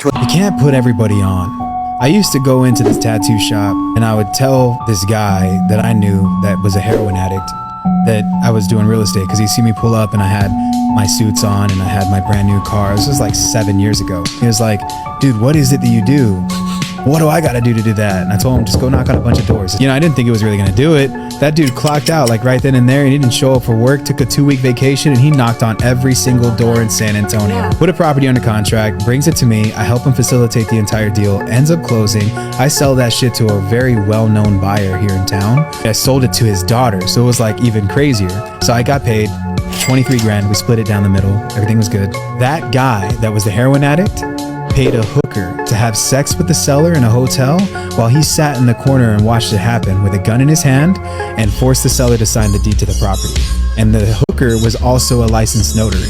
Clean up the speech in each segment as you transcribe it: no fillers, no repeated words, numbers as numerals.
You can't put everybody on. I used to go into this tattoo shop and I would tell this guy that I knew that was a heroin addict that I was doing real estate because he'd see me pull up and I had my suits on and I had my brand new car. This was like 7 years ago. He was like, dude, what is it that you do? What do I got to do that? And I told him, just go knock on a bunch of doors. You know, I didn't think it was really going to do it. That dude clocked out like right then and there. He didn't show up for work, took a 2-week vacation, and he knocked on every single door in San Antonio. Put a property under contract, brings it to me. I help him facilitate the entire deal, ends up closing. I sell that shit to a very well-known buyer here in town. I sold it to his daughter, so it was like even crazier. So I got paid 23 grand. We split it down the middle. Everything was good. That guy that was the heroin addict paid a hooker to have sex with the seller in a hotel while he sat in the corner and watched it happen with a gun in his hand and forced the seller to sign the deed to the property. And the hooker was also a licensed notary.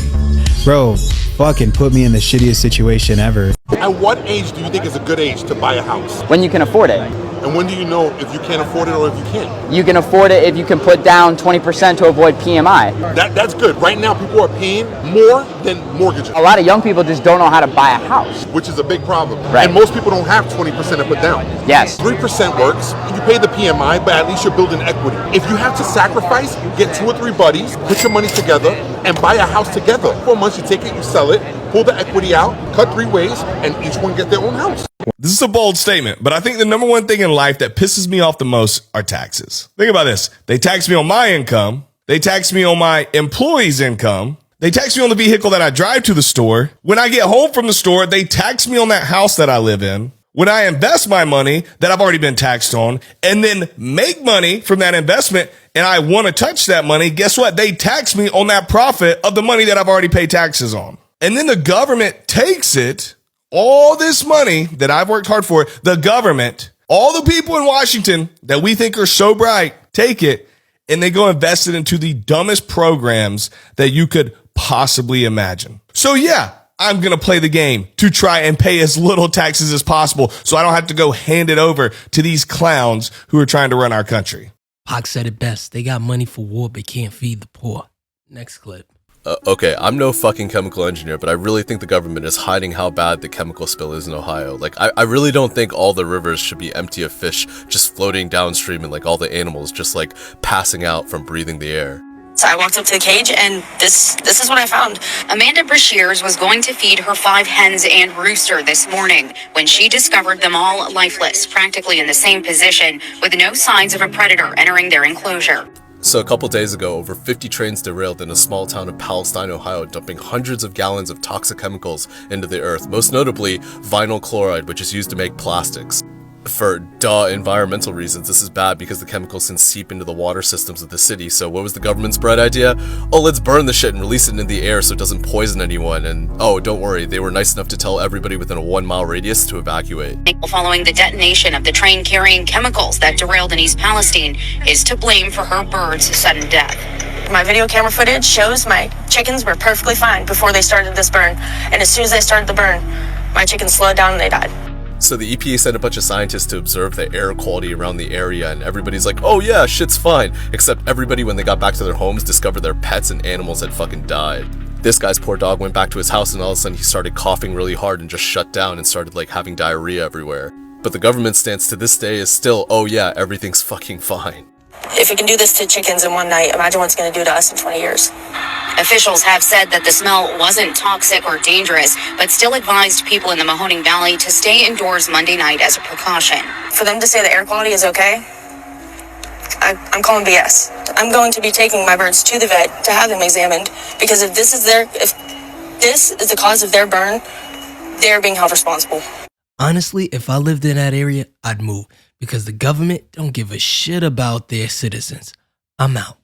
Bro, fucking put me in the shittiest situation ever. At what age do you think is a good age to buy a house? When you can afford it. And when do you know if you can't afford it or if you can't? You can afford it if you can put down 20% to avoid PMI. That's good. Right now, people are paying more than mortgages. A lot of young people just don't know how to buy a house. Which is a big problem. Right. And most people don't have 20% to put down. Yes. 3% works. You pay the PMI, but at least you're building equity. If you have to sacrifice, get 2 or 3 buddies, put your money together, and buy a house together. 4 months, you take it, you sell it, pull the equity out, cut 3 ways, and each one get their own house. This is a bold statement, but I think the number one thing in life that pisses me off the most are taxes. Think about this. They tax me on my income. They tax me on my employee's income. They tax me on the vehicle that I drive to the store. When I get home from the store, they tax me on that house that I live in. When I invest my money that I've already been taxed on and then make money from that investment and I want to touch that money, guess what? They tax me on that profit of the money that I've already paid taxes on. And then the government takes it, all this money that I've worked hard for, the government, all the people in Washington that we think are so bright, take it and they go invest it into the dumbest programs that you could possibly imagine. So yeah, I'm going to play the game to try and pay as little taxes as possible so I don't have to go hand it over to these clowns who are trying to run our country. Pac said it best. They got money for war, but can't feed the poor. Next clip. Okay, I'm no fucking chemical engineer, but I really think the government is hiding how bad the chemical spill is in Ohio. Like, I really don't think all the rivers should be empty of fish just floating downstream and like all the animals just like passing out from breathing the air. So I walked up to the cage and this is what I found. Amanda Brashears was going to feed her 5 hens and rooster this morning when she discovered them all lifeless, practically in the same position with no signs of a predator entering their enclosure. So a couple days ago, over 50 trains derailed in a small town of Palestine, Ohio, dumping hundreds of gallons of toxic chemicals into the earth, most notably vinyl chloride, which is used to make plastics. For environmental reasons, this is bad because the chemicals can seep into the water systems of the city. So what was the government's bright idea? Oh, let's burn the shit and release it into the air so it doesn't poison anyone. And oh, don't worry, they were nice enough to tell everybody within a 1-mile radius to evacuate. Following the detonation of the train carrying chemicals that derailed in East Palestine is to blame for her bird's sudden death. My video camera footage shows my chickens were perfectly fine before they started this burn. And as soon as they started the burn, my chickens slowed down and they died. So the EPA sent a bunch of scientists to observe the air quality around the area, and everybody's like, oh yeah, shit's fine. Except everybody, when they got back to their homes, discovered their pets and animals had fucking died. This guy's poor dog went back to his house and all of a sudden he started coughing really hard and just shut down and started like having diarrhea everywhere. But the government's stance to this day is still, oh yeah, everything's fucking fine. If it can do this to chickens in one night, imagine what it's going to do to us in 20 years. Officials have said that the smell wasn't toxic or dangerous, but still advised people in the Mahoning Valley to stay indoors Monday night as a precaution. For them to say the air quality is okay, I'm calling BS. I'm going to be taking my birds to the vet to have them examined, because if this is the cause of their burn, they're being held responsible. Honestly, if I lived in that area, I'd move because the government don't give a shit about their citizens. I'm out.